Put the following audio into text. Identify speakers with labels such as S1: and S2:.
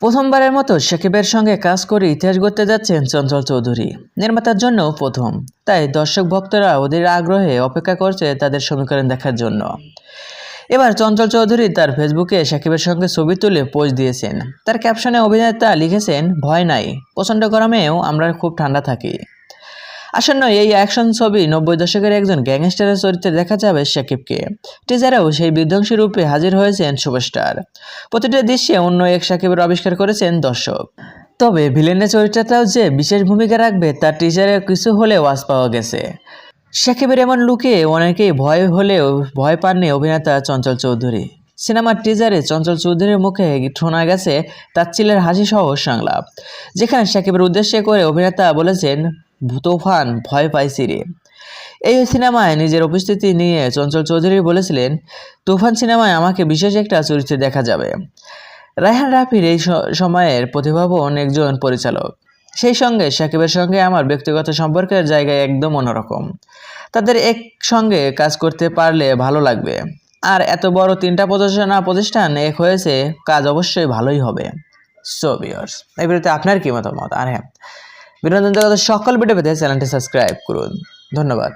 S1: প্রথমবারের মতো শাকিবের সঙ্গে কাজ করে ইতিহাস গড়তে যাচ্ছেন চঞ্চল চৌধুরী। নির্মাতার জন্য প্রথম, তাই দর্শক ভক্তরা অধীর আগ্রহে অপেক্ষা করছে তাদের সমীকরণ দেখার জন্য। এবার চঞ্চল চৌধুরী তার ফেসবুকে শাকিবের সঙ্গে ছবি তুলে পোস্ট দিয়েছেন। তার ক্যাপশনে অভিনেতা লিখেছেন, ভয় নাই, প্রচণ্ড গরমেও আমরা খুব ঠান্ডা থাকি। আসন্ন এই অ্যাকশন ছবি 90 দশকের একজন গ্যাংস্টারের চরিত্রে দেখা যাবে শাকিবকে। টিজারেও সেই বিধ্বংসী রূপে হাজির হয়েছেন সুপারস্টার। প্রতিটি দৃশ্যে অন্য এক শাকিবের আবিষ্কার করেছেন দর্শক। তবে ভিলেনের চরিত্রটাও যে বিশেষ ভূমিকা রাখবে তার টিজারে কিছু হলেও আজ পাওয়া গেছে। শাকিবের এমন লুকে অনেকেই ভয় পাননি অভিনেতা চঞ্চল চৌধুরী। সিনেমার টিজারে চঞ্চল চৌধুরীর মুখে শোনা গেছে তাচ্ছিল্যের হাসি সহ সংলাপ, যেখানে শাকিবের উদ্দেশ্যে করে অভিনেতা বলেছেন, তুফান ভয় পাইছি রে। এই সিনেমায় নিজের উপস্থিতি নিয়ে চঞ্চল চৌধুরী বলেছিলেন, তুফান সিনেমায় আমাকে বিশেষ একটা চরিত্রে দেখা যাবে। রায়হান রাফির এই সময়ের প্রতিভাবান একজন পরিচালক। সেই সঙ্গে শাকিবের সঙ্গে আমার ব্যক্তিগত সম্পর্কের জায়গায় একদম অন্যরকম। তাদের একসঙ্গে কাজ করতে পারলে ভালো লাগবে। আর এত বড় 3টা প্রতিষ্ঠান এক হয়েছে, কাজ অবশ্যই ভালোই হবে। সো ভিউয়ার্স, এই ভিডিওতে আপনার কি মতামত? আর হ্যাঁ, বিনোদন জগতের সকল ভিডিও পেতে চ্যানেলটি সাবস্ক্রাইব করুন। ধন্যবাদ।